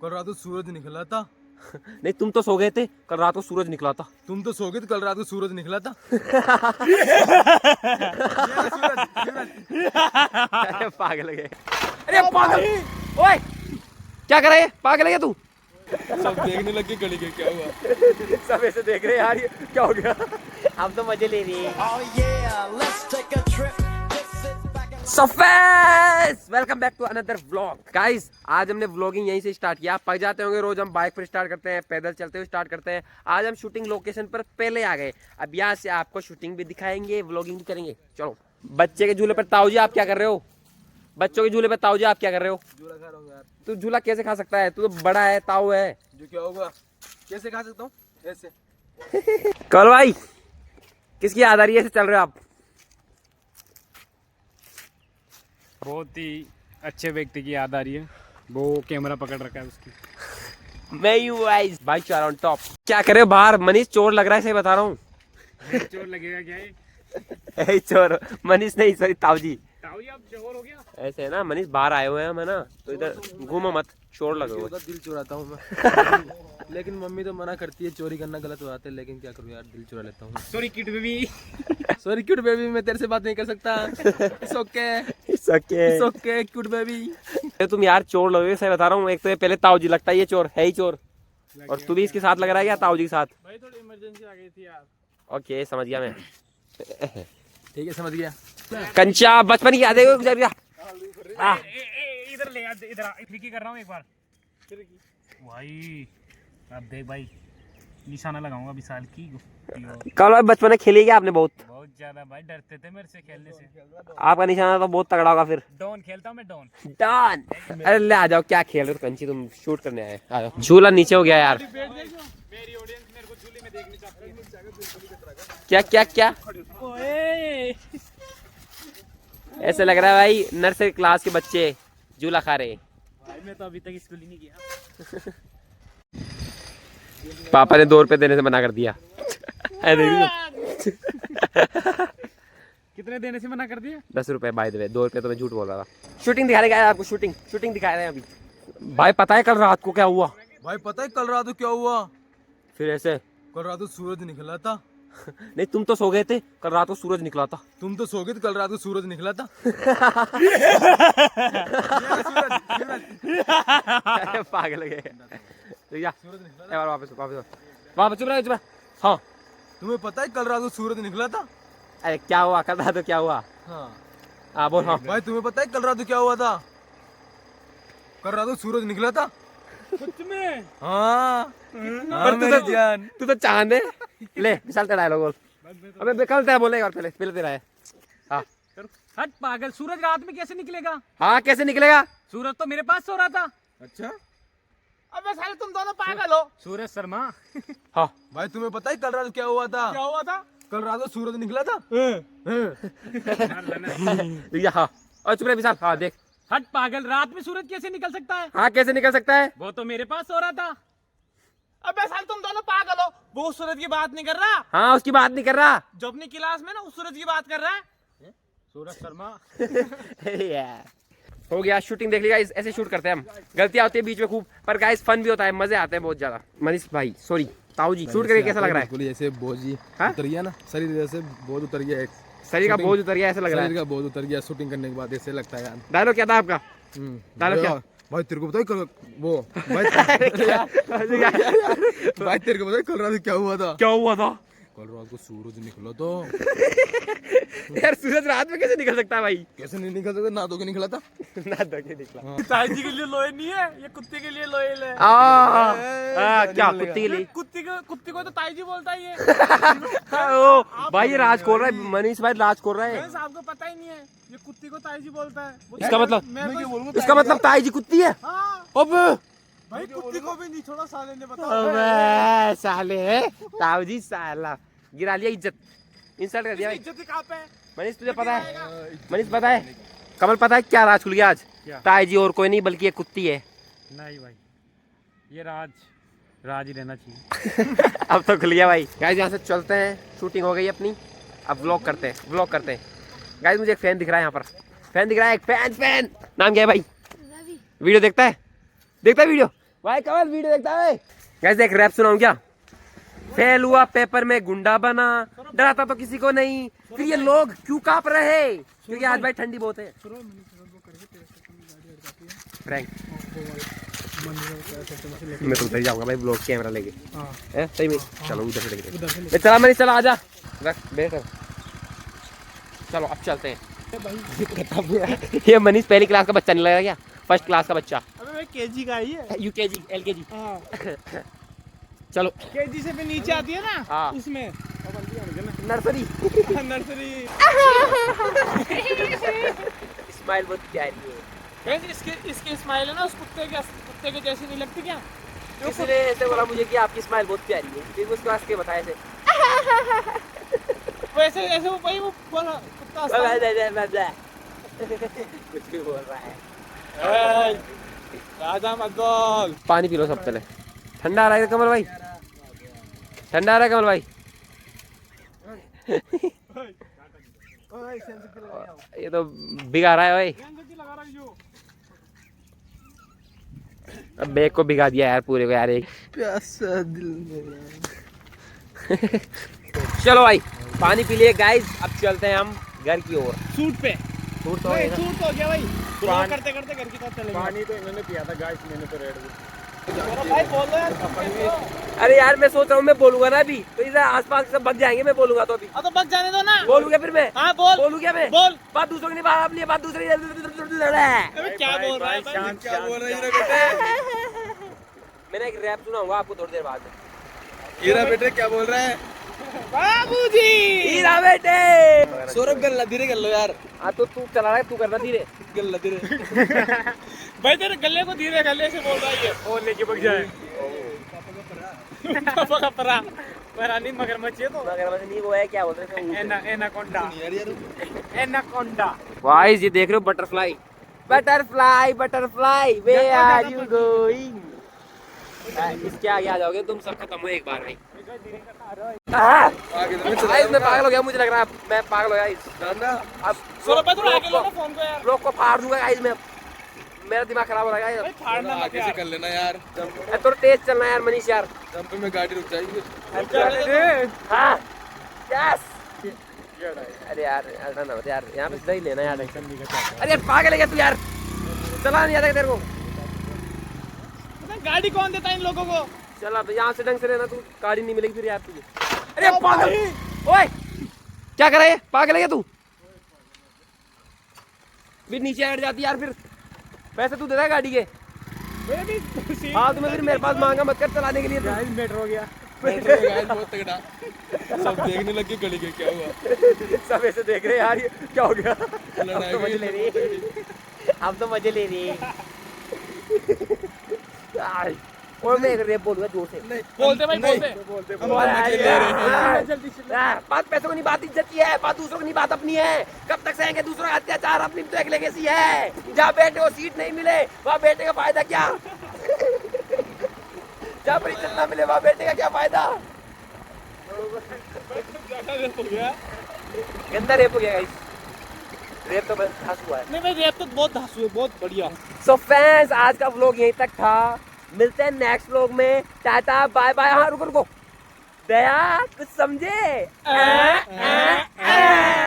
कल रात को सूरज निकला था। नहीं, तुम तो सो गए थे, कल रात को सूरज निकला था। तुम तो सो गए थे, कल रात को सूरज निकला था। अरे पागल है, अरे पागल, ओए क्या कर रहा है, पागल है क्या तू? सब देखने लग के गली के क्या हुआ। सब ऐसे देख रहे हैं यार, ये क्या हो गया? हम तो मजे ले रहे हैं। सफेद welcome back to another vlog. Guys आज हमने व्लॉगिंग यहीं से स्टार्ट किया। पक जाते होंगे रोज हम बाइक पर स्टार्ट करते हैं, पैदल चलते हुए स्टार्ट करते हैं। आज हम शूटिंग लोकेशन पर पहले आ गए। अब यहाँ से आपको शूटिंग भी दिखाएंगे, व्लॉगिंग भी करेंगे। चलो, बच्चे के झूले पर ताऊ जी आप क्या कर रहे हो? बच्चों के झूले पर ताऊ जी आप क्या कर रहे हो? झूला खा रहा हूँ यार। तू झूला कैसे खा सकता है? तू तो बड़ा है, ताऊ है। जो क्या होगा, कैसे खा सकता हूँ? ऐसे। कल भाई किसकी याद आ रही है, ऐसे चल रहे हो आप? बहुत ही अच्छे व्यक्ति की याद आ रही है, वो कैमरा पकड़ रखा है उसकी। मैं यू गाइस बाइक चला ऑन टॉप। क्या करे हो बाहर? मनीष चोर लग रहा है, सही बता रहा हूँ। चोर लगेगा क्या है? ए चोर मनीष नहीं, सॉरी ताऊ जी। ताऊ जी आप चोर हो गया? ऐसे है ना मनीष, बाहर आए हुए हैं हम, है ना, तो इधर घूमो मत, चोर लगे हुए। दिल चुराता हूँ मैं। लेकिन मम्मी तो मना करती है, चोरी करना गलत बात है। लेकिन क्या करूँ यार, दिल चुरा लेता हूँ। Sorry kit baby. Sorry cute baby, मैं तेरे से बात नहीं कर सकता। इट्स ओके, सके इट्स ओके क्यूट बेबी। तुम यार चोर लगे, सही बता रहा हूँ। एक तो ये पहले ताऊ जी लगता है, ये चोर है ही चोर। और तू भी इसके साथ लग रहा है क्या, ताऊ जी के साथ? भाई थोड़ी इमरजेंसी आ गई थी यार। ओके समझ गया मैं। ठीक है, समझ गया। कंचा बचपन की यादें गुजर गया। इधर ले आ, इधर फ्लिकी कर रहा हूँ एक बार। भाई अब देख भाई, निशाना लगाऊंगा विशाल की। कल बचपन में खेली क्या आपने? बहुत ज्यादा भाई, डरते थे मेरे से खेलने से। आपका निशाना तो बहुत तगड़ा होगा फिर। डॉन खेलता हूँ मैं, डॉन। डन। अरे ले आ जाओ, क्या खेल रहे हो कंची, तुम शूट करने आए। आ जाओ। झूला नीचे हो गया यार। मेरी ऑडियंस मेरे को झूले में देखनी चाहती है। क्या क्या क्या ऐसे लग रहा है भाई नर्सरी क्लास के बच्चे झूला खा रहे। भाई मैं तो अभी तक स्कूल ही नहीं गया। पापा ने 2 रुपए देने से मना कर दिया। कितने देने से मना कर दिया? 10 रुपए बाय द वे, 2 रुपए तो मैं झूठ बोल रहा था। शूटिंग दिखा रहे हैं आपको, शूटिंग दिखा रहे हैं अभी। भाई पता है कल रात को क्या हुआ? भाई पता है कल रात को क्या हुआ? फिर ऐसे कल रात को सूरज निकला था। नहीं, तुम तो सो गए थे, कल रात को सूरज निकला था। तुम तो सो गए थे, कल रात को सूरज निकला था। अरे पागल है। तो या वापस चुप रहे। हाँ तुम्हें पता है कल रात को सूरज निकला था? अरे क्या हुआ कल रात को, क्या हुआ? हाँ बोल। हाँ भाई तुम्हें पता है कल रात को क्या हुआ था? कल रात को सूरज निकला था। सच में? हाँ पर तू तो चांद है। ले विशाल तेरा डायलॉग बोल। अबे कल तेरा बोलेगा, और पहले तेरा है। हाँ हट पागल, सूरज रात में कैसे निकलेगा? हाँ कैसे निकलेगा? सूरज तो मेरे पास सो रहा था। अच्छा, अबे साले तुम दोनों पागल हो। सूरज शर्मा। हाँ भाई तुम्हें पता है कल रात को क्या हुआ था? क्या हुआ था? कल रात को सूरज निकला था। हाँ और चुप रहे विशाल। हाँ देख। हट पागल, रात में सूरज कैसे निकल सकता है? हाँ कैसे निकल सकता है? वो तो मेरे पास सो रहा था। अबे साले तुम दोनों पागल हो। वो उस सूरज की बात नहीं कर रहा। हाँ उसकी बात नहीं कर रहा। जो अपनी क्लास में ना उस सूरज की बात कर रहा है। सूरज शर्मा। हो गया, शूटिंग देख लिया। ऐसे शूट करते हैं हम। गलतियां होती है बीच में खूब, पर गाइस फन भी होता है, मजे आते हैं बहुत ज्यादा। मनीष भाई सॉरी ताऊ जी, शूट करके कैसा लग रहा है? बिल्कुल ऐसे बोझ ही उतर गया ना, शरीर जैसे बोझ उतर गया। शरीर का बोझ उतर गया ऐसा लग रहा शरीर है। का बोझ उतर गया शूटिंग करने के बाद, ऐसे लगता है यार। डायलॉग क्या था आपका? डायलॉग क्या? भाई तेरे को पता है वो भाई भाई तेरे को पता है कल रात को क्या हुआ था? क्या हुआ था? कल रात को सूरज निकला तो। यार सूरज रात में कैसे निकल सकता है भाई? कैसे नहीं निकल सकता? ना तो के निकला था। ना तो के निकला। ताई जी के लिए लोहे नहीं है, ये कुत्ते के लिए लोहे है। क्या कुत्ते के लिए? कुत्ते को तो ताई जी बोलता है ये। ओ भाई ये राज खोल रहा है, मनीष भाई राज खोल रहा है। आपको पता ही नहीं है, ये कुत्ते को ताई जी बोलता है। इसका मतलब मैं क्या बोलूं? इसका मतलब ताई जी कुत्ती है। हाँ अब भाई कुत्ते को भी नहीं छोड़ा साले ने, बता। अबे साले ताऊ जी साला गिरा लिया, इज्जत इंसल्ट कर दिया भाई। इज्जत कहाँ पे? मनीष तुझे पता है? मनीष पता है? कमल पता है क्या राज खुल गया आज? ताई जी और कोई नहीं बल्कि ये कुत्ती है। नहीं भाई, ये राज ही रहना चाहिए। अब तो खुल गया भाई। गाइस यहाँ से चलते हैं, शूटिंग हो गई अपनी, अब व्लॉग करते हैं। गाइस मुझे एक फैन दिख रहा है, यहाँ पर फैन दिख रहा है, एक फैन। नाम क्या है भाई? वीडियो देखता है वीडियो? भाई कमल वीडियो देखता है। गाइस एक रैप सुनाऊं क्या? फेल हुआ पेपर में गुंडा बना, डराता तो किसी को नहीं, फिर ये लोग क्यों कांप रहे? क्योंकि आज भाई ठंडी बहुत है। फ्रैंक मैं तो उधर ही जाऊंगा भाई ब्लॉग कैमरा लेके। हैं सही में? चलो उधर से लेके चला मनीष, चला आजा, रख बैठ। चलो अब चलते हैं। ये मनीष पहली क्लास का बच्चा नहीं लगा क्या? फर्स्ट क्लास का बच्चा। अबे मैं केजी का ही है। UKG LKG. हाँ चलो केजी से भी नीचे आती है ना। हाँ। उसमें नर्सरी। नर्सरी। स्माइल बहुत प्यारी है। इसकी स्माइल है ना उस कुत्ते के जैसी नहीं लगती क्या? किसी ने ऐसे बोला मुझे कि आपकी स्माइल बहुत प्यारी है, फिर उसको हंस के बताया ऐसे। वैसे ऐसे वो भाई वो कुत्ता कुछ भी बोल रहा है। राजा मत बोल। पानी पी लो सब पहले। ठंडा आ रहा है कमल भाई, ठंडा आ रहा है कमल भाई। ये तो भिगा रहा है भाई। अब बैग को भिगा दिया यार पूरे को यार एक। प्यासा दिल मेरा। चलो भाई पानी पी लिए गाइस, अब चलते हैं हम घर की ओर। सूट पे सूट तो है ना? सूट हो गया भाई। ब्लॉग करते करते घर की तरफ चले गए। पानी तो इन्होंने पिया था गाइस, मैंने तो रेड बुल। भाई बोलो यार। अरे यार मैं सोच रहा हूँ मैं बोलूंगा ना अभी तो इधर आसपास सब भग जाएंगे, मैं बोलूंगा तो अभी। तो बच जाने दो ना। बोलूंगा फिर मैं। हाँ बोल। बोलू क्या मैं? बोल। बात दूसरों की नहीं, बात अपनी बात दूसरी। अबे क्या बोल रहा है भाई? क्या बोल रहा है हीरा बेटे? मैंने एक रैप सुनाऊंगा आपको थोड़ी देर बाद में। हीरा बेटे क्या बोल रहा है? बाबूजी। हीरा बेटे। सौरभ गल्ला धीरे कर लो यार। हाँ तो तू चला रहा है, तू करना धीरे। गल्ला धीरे। भाई तेरे गले को धीरे गले से बोल रहा है ये। और लेके भाग जाए। पापा का परा परानी मगरमच्छ है तो। मगर वैसे नहीं वो है क्या बोलते हैं एनाकोंडा। यार यार एनाकोंडा। गाइस ये देख रहे हो butterfly, butterfly butterfly where are you going. इसके आगे आ जाओगे तुम सब खत्म हो एक बार में। आगे तो गाइस मैं पागल हो गया, मुझे लग रहा है मैं पागल हो गया इस। चला। अब सौरभ भाई थोड़ा आगे लो ना फोन को यार। लोग को फाड़ दूंगा गाइस मैं, मेरा दिमाग खराब हो रहा है भाई गाइस। फाड़ना मत आगे से यार। कर लेना यार। जंप थोड़ा तेज चलना यार मनीष यार। जंप में गाड़ी रुक जाएगी। हाँ यस। अरे यार ऐसा ना मत यार, यहाँ पे सीधा ही लेना यार। अरे यार पागल है क्या तू यार? चला नहीं आता तेरे को? पता है गाड़ी कौन देता है इन लोगों को? चल अब यहाँ से ढंग से रहना, तू गाड़ी नहीं मिलेगी फिर यार तुझे। अरे पागल, ओए क्या कर रहा है? पागल है क्या तू? फिर नीचे हट जाती यार, फिर पैसे तू देता है गाड़ी के? हाँ तुम्हें फिर मेरे पास मांगा मत कर चलाने के लिए। मेट्रो हो गया। बहुत तगड़ा। सब देखने लगे गली के क्या हुआ। सब ऐसे देख रहे हैं यार ये क्या हो गया। अब लड़ाई तो मजे ले रही है, अब तो मजे ले रही है। और मैं एक रेप बोलूंगा जोर से। बोलते भाई बोलते। हम मजे ले रहे हैं। बात पैसों की नहीं, बात इज्जत की है, बात दूसरों की नहीं, बात अपनी है। कब तक सहेंगे दूसरों का अत्याचार, अपनी तो एक लेगेसी है। जहाँ बैठे हो सीट नहीं मिले वहाँ बैठे का फायदा क्या? जहाँ पर इज्जत ना मिले वहाँ बैठे का क्या फायदा? गंदा रेप हो गया गाइस। रेप तो बस धांसू हुआ है। नहीं भाई रेप तो बहुत धांसू है, बहुत बढ़िया। सो फैंस आज का व्लॉग यहीं तक था, मिलते हैं नेक्स्ट व्लॉग में। Tata bye bye. हाँ रुको रुको, दया कुछ समझे?